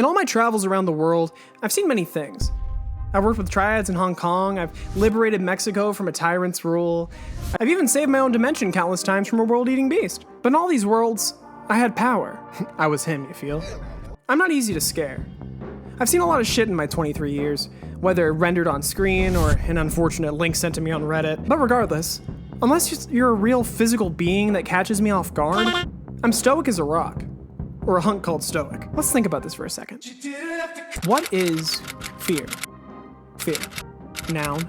In all my travels around the world, I've seen many things. I've worked with triads in Hong Kong, I've liberated Mexico from a tyrant's rule, I've even saved my own dimension countless times from a world-eating beast. But in all these worlds, I had power. I was him, you feel? I'm not easy to scare. I've seen a lot of shit in my 23 years, whether rendered on screen or an unfortunate link sent to me on Reddit. But regardless, unless you're a real physical being that catches me off guard, I'm stoic as a rock. Or a hunk called stoic. Let's think about this for a second. What is fear? Fear. Noun.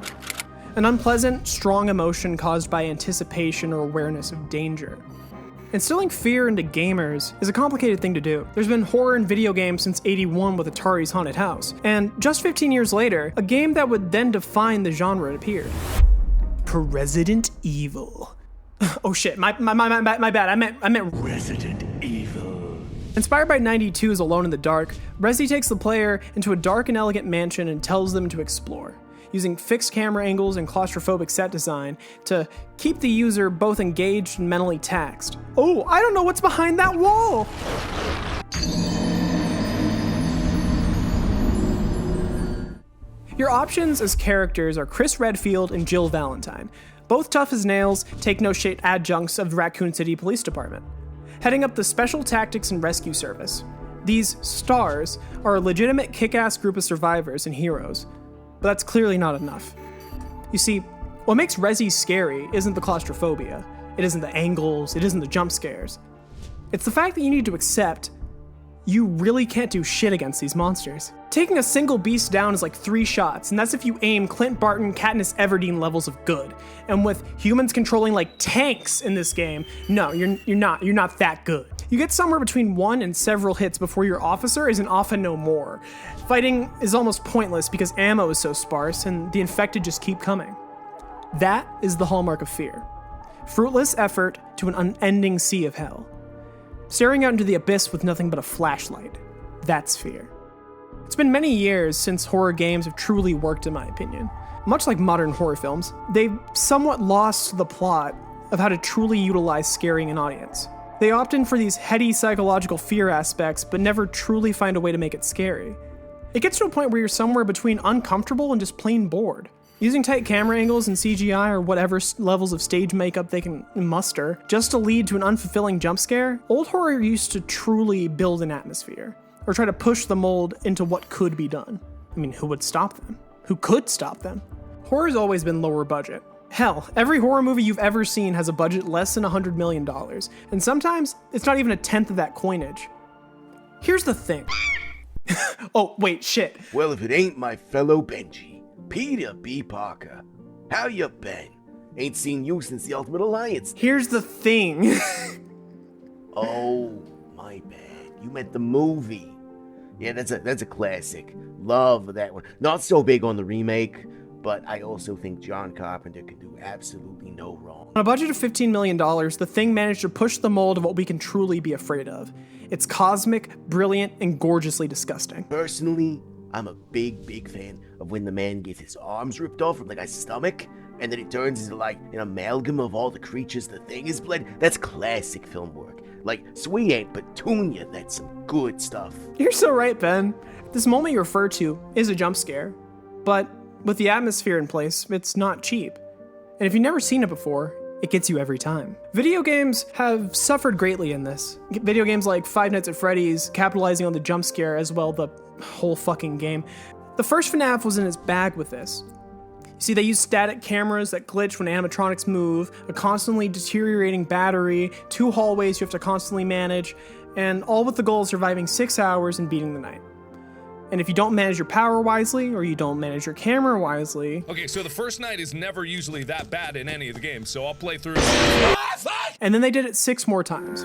An unpleasant, strong emotion caused by anticipation or awareness of danger. Instilling fear into gamers is a complicated thing to do. There's been horror in video games since '81 with Atari's Haunted House, and just 15 years later, a game that would then define the genre appeared. Resident Evil. Oh shit, my bad, I meant Resident Evil. Inspired by 92's Alone in the Dark, Resi takes the player into a dark and elegant mansion and tells them to explore, using fixed camera angles and claustrophobic set design to keep the user both engaged and mentally taxed. Oh, I don't know what's behind that wall! Your options as characters are Chris Redfield and Jill Valentine, both tough as nails, take no shit adjuncts of the Raccoon City Police Department, heading up the Special Tactics and Rescue Service. These stars are a legitimate kick-ass group of survivors and heroes, but that's clearly not enough. You see, what makes Resi scary isn't the claustrophobia, it isn't the angles, it isn't the jump scares. It's the fact that you need to accept you really can't do shit against these monsters. Taking a single beast down is like 3 shots, and that's if you aim Clint Barton, Katniss Everdeen levels of good. And with humans controlling like tanks in this game, no, you're not that good. You get somewhere between 1 and several hits before your officer is an often no more. Fighting is almost pointless because ammo is so sparse and the infected just keep coming. That is the hallmark of fear. Fruitless effort to an unending sea of hell. Staring out into the abyss with nothing but a flashlight. That's fear. It's been many years since horror games have truly worked, in my opinion. Much like modern horror films, they've somewhat lost the plot of how to truly utilize scaring an audience. They opt in for these heady psychological fear aspects, but never truly find a way to make it scary. It gets to a point where you're somewhere between uncomfortable and just plain bored. Using tight camera angles and CGI or whatever levels of stage makeup they can muster just to lead to an unfulfilling jump scare, old horror used to truly build an atmosphere, or try to push the mold into what could be done. I mean, who would stop them? Who could stop them? Horror's always been lower budget. Hell, every horror movie you've ever seen has a budget less than $100 million, and sometimes it's not even a tenth of that coinage. Here's the thing. Oh, wait, shit. Well, if it ain't my fellow Benji, Peter B. Parker. How you been? Ain't seen you since the Ultimate Alliance. Here's the thing. Oh, my bad. You meant the movie. Yeah, that's a classic. Love that one. Not so big on the remake, but I also think John Carpenter can do absolutely no wrong. On a budget of $15 million, The Thing managed to push the mold of what we can truly be afraid of. It's cosmic, brilliant, and gorgeously disgusting. Personally, I'm a big fan of when the man gets his arms ripped off from the guy's stomach, and then it turns into like an amalgam of all the creatures the Thing has bled. That's classic film work. Like Sweet Aunt Petunia, that's some good stuff. You're so right, Ben. This moment you refer to is a jump scare, but with the atmosphere in place, it's not cheap. And if you've never seen it before, it gets you every time. Video games have suffered greatly in this. Video games like Five Nights at Freddy's capitalizing on the jump scare as well the whole fucking game. The first FNAF was in its bag with this. You see, they use static cameras that glitch when animatronics move, a constantly deteriorating battery, 2 hallways you have to constantly manage, and all with the goal of surviving 6 hours and beating the night. And if you don't manage your power wisely, or you don't manage your camera wisely... Okay, so the first night is never usually that bad in any of the games, so I'll play through... And then they did it 6 more times.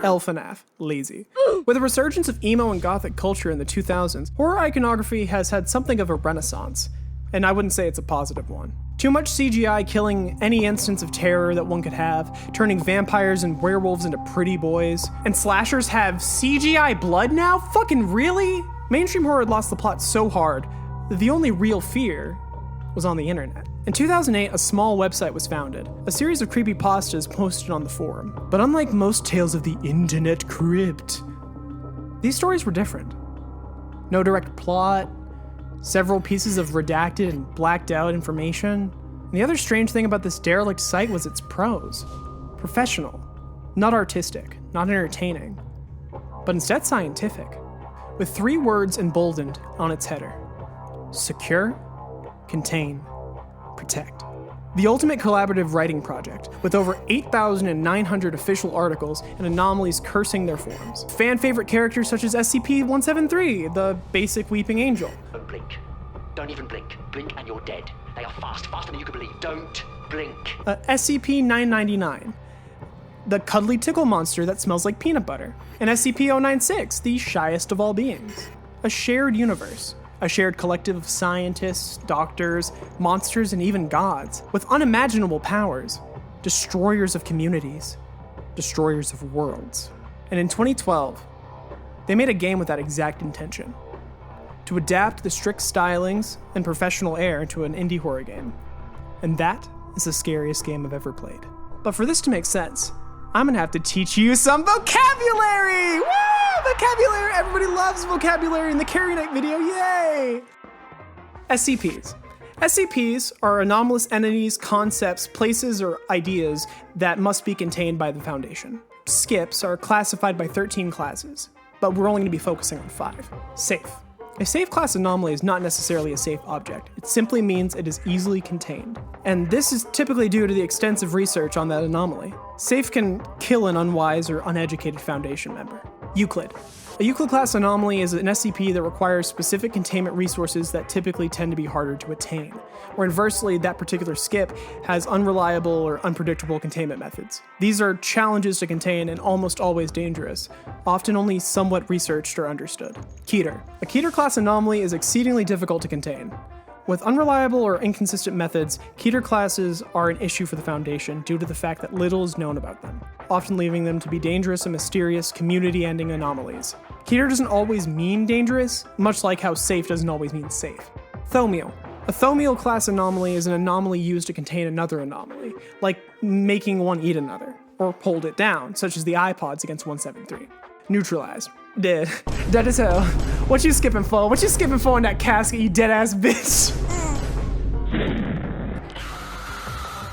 FNAF, lazy. With a resurgence of emo and gothic culture in the 2000s, horror iconography has had something of a renaissance. And I wouldn't say it's a positive one. Too much CGI killing any instance of terror that one could have, turning vampires and werewolves into pretty boys. And slashers have CGI blood now? Fucking really? Mainstream horror had lost the plot so hard that the only real fear was on the internet. In 2008, a small website was founded, a series of creepypastas posted on the forum. But unlike most tales of the internet crypt, these stories were different. No direct plot, several pieces of redacted and blacked out information. And the other strange thing about this derelict site was its prose. Professional, not artistic, not entertaining, but instead scientific, with 3 words emboldened on its header: secure, contain, protect. The ultimate collaborative writing project, with over 8,900 official articles and anomalies cursing their forms. Fan favorite characters such as SCP-173, the basic weeping angel. Don't blink. Don't even blink. Blink and you're dead. They are fast, faster than you can believe. Don't blink. SCP-999, the cuddly tickle monster that smells like peanut butter. And SCP-096, the shyest of all beings. A shared universe. A shared collective of scientists, doctors, monsters, and even gods, with unimaginable powers, destroyers of communities, destroyers of worlds. And in 2012, they made a game with that exact intention: to adapt the strict stylings and professional air into an indie horror game. And that is the scariest game I've ever played. But for this to make sense, I'm gonna have to teach you some vocabulary! Woo! Vocabulary! Everybody loves vocabulary in the Karionyte video, yay! SCPs. SCPs are anomalous entities, concepts, places, or ideas that must be contained by the Foundation. Skips are classified by 13 classes, but we're only gonna be focusing on 5. Safe. A safe class anomaly is not necessarily a safe object. It simply means it is easily contained. And this is typically due to the extensive research on that anomaly. Safe can kill an unwise or uneducated Foundation member. Euclid. A Euclid class anomaly is an SCP that requires specific containment resources that typically tend to be harder to attain, or inversely, that particular skip has unreliable or unpredictable containment methods. These are challenges to contain and almost always dangerous, often only somewhat researched or understood. Keter. A Keter class anomaly is exceedingly difficult to contain. With unreliable or inconsistent methods, Keter classes are an issue for the Foundation due to the fact that little is known about them, often leaving them to be dangerous and mysterious, community-ending anomalies. Keter doesn't always mean dangerous, much like how safe doesn't always mean safe. Thaumiel. A Thaumiel class anomaly is an anomaly used to contain another anomaly, like making one eat another, or hold it down, such as the iPods against 173. Neutralized. Dead. Dead as hell. What you skipping for? What you skipping for in that casket, you dead ass bitch?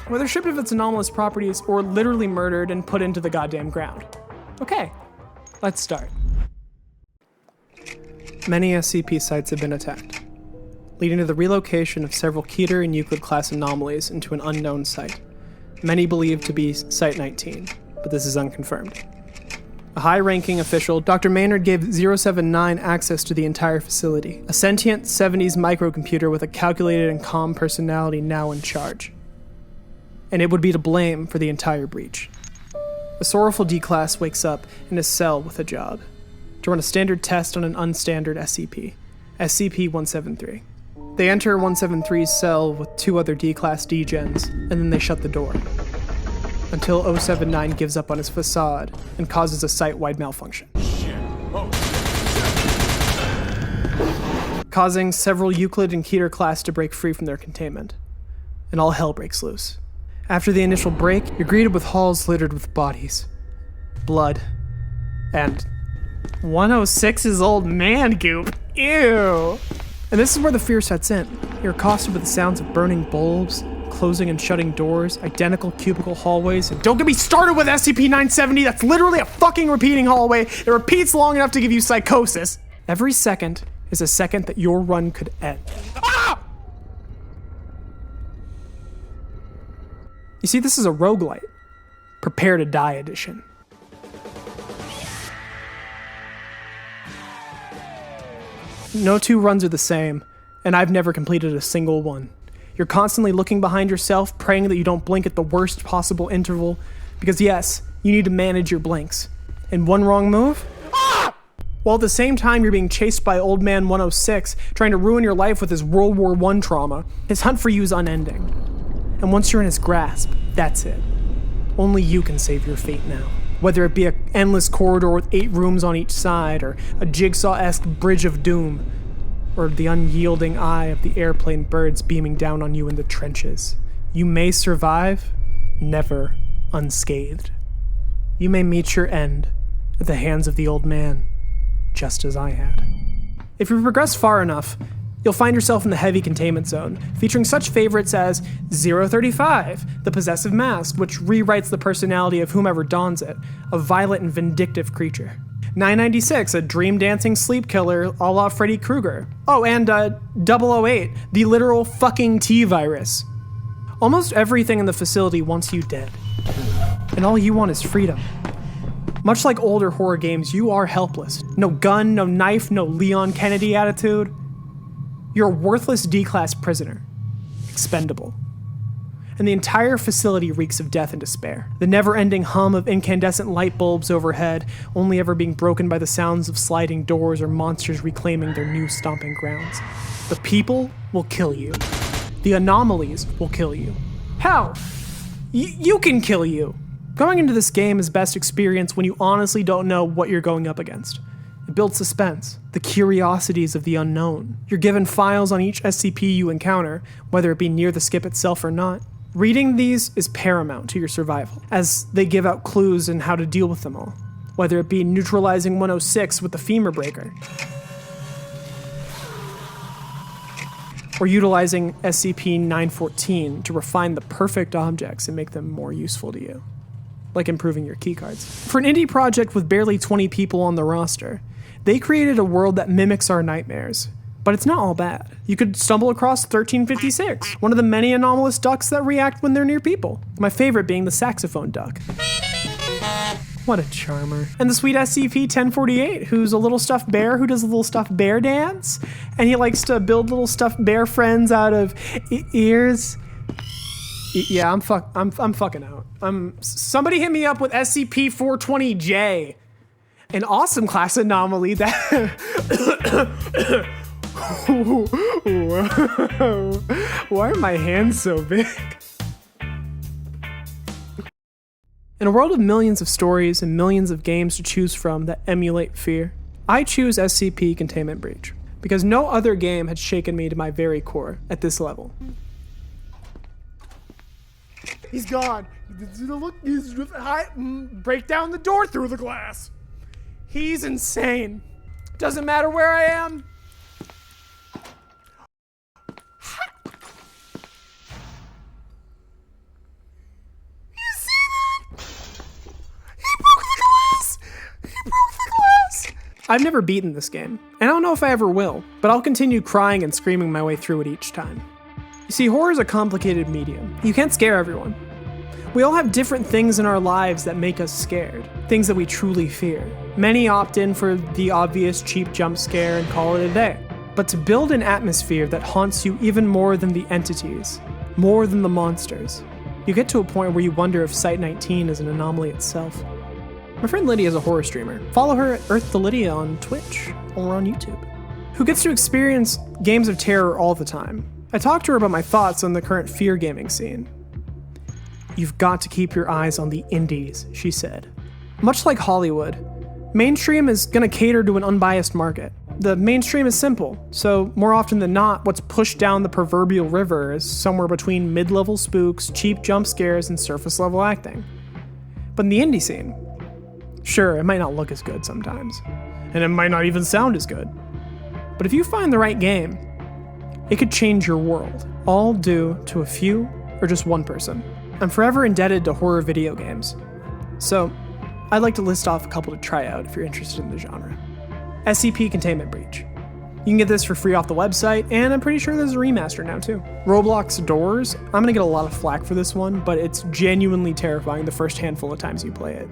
Whether stripped of its anomalous properties or literally murdered and put into the goddamn ground. Okay, let's start. Many SCP sites have been attacked, leading to the relocation of several Keter and Euclid class anomalies into an unknown site, many believed to be Site 19, but this is unconfirmed. A high-ranking official, Dr. Maynard, gave 079 access to the entire facility, a sentient 70s microcomputer with a calculated and calm personality now in charge. And it would be to blame for the entire breach. A sorrowful D-Class wakes up in a cell with a job: to run a standard test on an unstandard SCP, SCP-173. They enter 173's cell with 2 other D-Class D-Gens, and then they shut the door. Until 079 gives up on his facade and causes a site-wide malfunction. Causing several Euclid and Keter class to break free from their containment. And all hell breaks loose. After the initial break, you're greeted with halls littered with bodies, blood, and 106's old man goop. Ew! And this is where the fear sets in. You're accosted with the sounds of burning bulbs, closing and shutting doors, identical cubicle hallways, and don't get me started with SCP-970, that's literally a fucking repeating hallway that repeats long enough to give you psychosis. Every second is a second that your run could end. Ah! You see, this is a roguelite. Prepare to die edition. No 2 runs are the same, and I've never completed a single one. You're constantly looking behind yourself, praying that you don't blink at the worst possible interval, because yes, you need to manage your blinks. And one wrong move? Ah! While at the same time you're being chased by old man 106, trying to ruin your life with his World War I trauma, his hunt for you is unending. And once you're in his grasp, that's it. Only you can save your fate now. Whether it be an endless corridor with 8 rooms on each side, or a jigsaw-esque bridge of doom, or the unyielding eye of the airplane birds beaming down on you in the trenches. You may survive, never unscathed. You may meet your end at the hands of the old man, just as I had. If you progress far enough, you'll find yourself in the heavy containment zone, featuring such favorites as 035, the possessive mask, which rewrites the personality of whomever dons it, a violent and vindictive creature. 996, a dream-dancing sleep killer a la Freddy Krueger. Oh, and 008, the literal fucking T-virus. Almost everything in the facility wants you dead, and all you want is freedom. Much like older horror games, you are helpless. No gun, no knife, no Leon Kennedy attitude. You're a worthless D-class prisoner. Expendable. And the entire facility reeks of death and despair. The never-ending hum of incandescent light bulbs overhead, only ever being broken by the sounds of sliding doors or monsters reclaiming their new stomping grounds. The people will kill you. The anomalies will kill you. Hell, you can kill you. Going into this game is best experienced when you honestly don't know what you're going up against. It builds suspense, the curiosities of the unknown. You're given files on each SCP you encounter, whether it be near the skip itself or not. Reading these is paramount to your survival, as they give out clues in how to deal with them all, whether it be neutralizing 106 with the femur breaker, or utilizing SCP-914 to refine the perfect objects and make them more useful to you, like improving your keycards. For an indie project with barely 20 people on the roster, they created a world that mimics our nightmares. But it's not all bad. You could stumble across 1356, one of the many anomalous ducks that react when they're near people. My favorite being the saxophone duck. What a charmer. And the sweet SCP-1048, who's a little stuffed bear who does a little stuffed bear dance. And he likes to build little stuffed bear friends out of ears. Yeah, I'm fucking out. Somebody hit me up with SCP-420J. An awesome class anomaly that... Why are my hands so big? In a world of millions of stories and millions of games to choose from that emulate fear, I choose SCP Containment Breach, because no other game had shaken me to my very core at this level. He's gone. Break down the door through the glass. He's insane. Doesn't matter where I am. I've never beaten this game, and I don't know if I ever will, but I'll continue crying and screaming my way through it each time. You see, horror is a complicated medium. You can't scare everyone. We all have different things in our lives that make us scared, things that we truly fear. Many opt in for the obvious cheap jump scare and call it a day. But to build an atmosphere that haunts you even more than the entities, more than the monsters, you get to a point where you wonder if Site-19 is an anomaly itself. My friend Lydia is a horror streamer. Follow her at Earth to Lydia on Twitch or on YouTube, who gets to experience games of terror all the time. I talked to her about my thoughts on the current fear gaming scene. You've got to keep your eyes on the indies, she said. Much like Hollywood, mainstream is going to cater to an unbiased market. The mainstream is simple, so more often than not, what's pushed down the proverbial river is somewhere between mid-level spooks, cheap jump scares, and surface-level acting. But in the indie scene, sure, it might not look as good sometimes, and it might not even sound as good. But if you find the right game, it could change your world, all due to a few or just one person. I'm forever indebted to horror video games, so I'd like to list off a couple to try out if you're interested in the genre. SCP Containment Breach. You can get this for free off the website, and I'm pretty sure there's a remaster now too. Roblox Doors. I'm gonna get a lot of flack for this one, but it's genuinely terrifying the first handful of times you play it.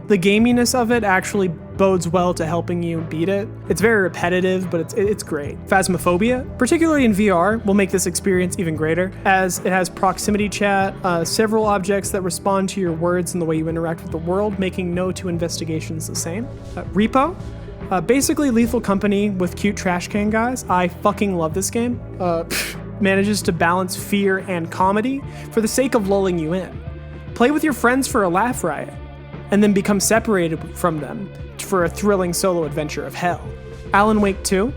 The gaminess of it actually bodes well to helping you beat it. It's very repetitive, but it's great. Phasmophobia, particularly in VR, will make this experience even greater, as it has proximity chat, several objects that respond to your words and the way you interact with the world, making no two investigations the same. Repo, basically Lethal Company with cute trash can guys. I fucking love this game. Manages to balance fear and comedy for the sake of lulling you in. Play with your friends for a laugh riot, and then become separated from them for a thrilling solo adventure of hell. Alan Wake 2.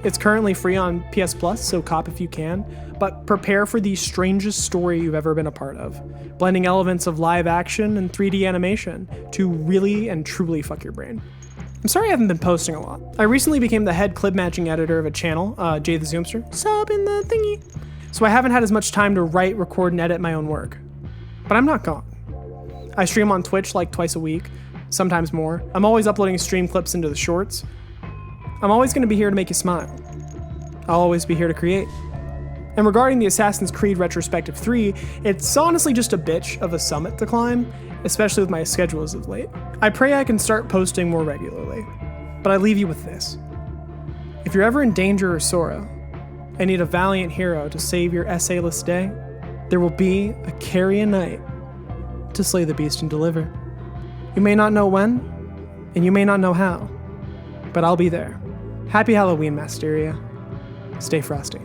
It's currently free on PS Plus, so cop if you can, but prepare for the strangest story you've ever been a part of, blending elements of live action and 3D animation to really and truly fuck your brain. I'm sorry I haven't been posting a lot. I recently became the head clip matching editor of a channel, Jay the Zoomster, sub in the thingy. So I haven't had as much time to write, record, and edit my own work. But I'm not gone. I stream on Twitch like twice a week, sometimes more. I'm always uploading stream clips into the shorts. I'm always going to be here to make you smile. I'll always be here to create. And regarding the Assassin's Creed Retrospective 3, it's honestly just a bitch of a summit to climb, especially with my schedule as of late. I pray I can start posting more regularly, but I leave you with this. If you're ever in danger or sorrow, and need a valiant hero to save your essay-less day, there will be a Karionyte to slay the beast and deliver. You may not know when, and you may not know how, but I'll be there. Happy Halloween, Masteria. Stay frosty.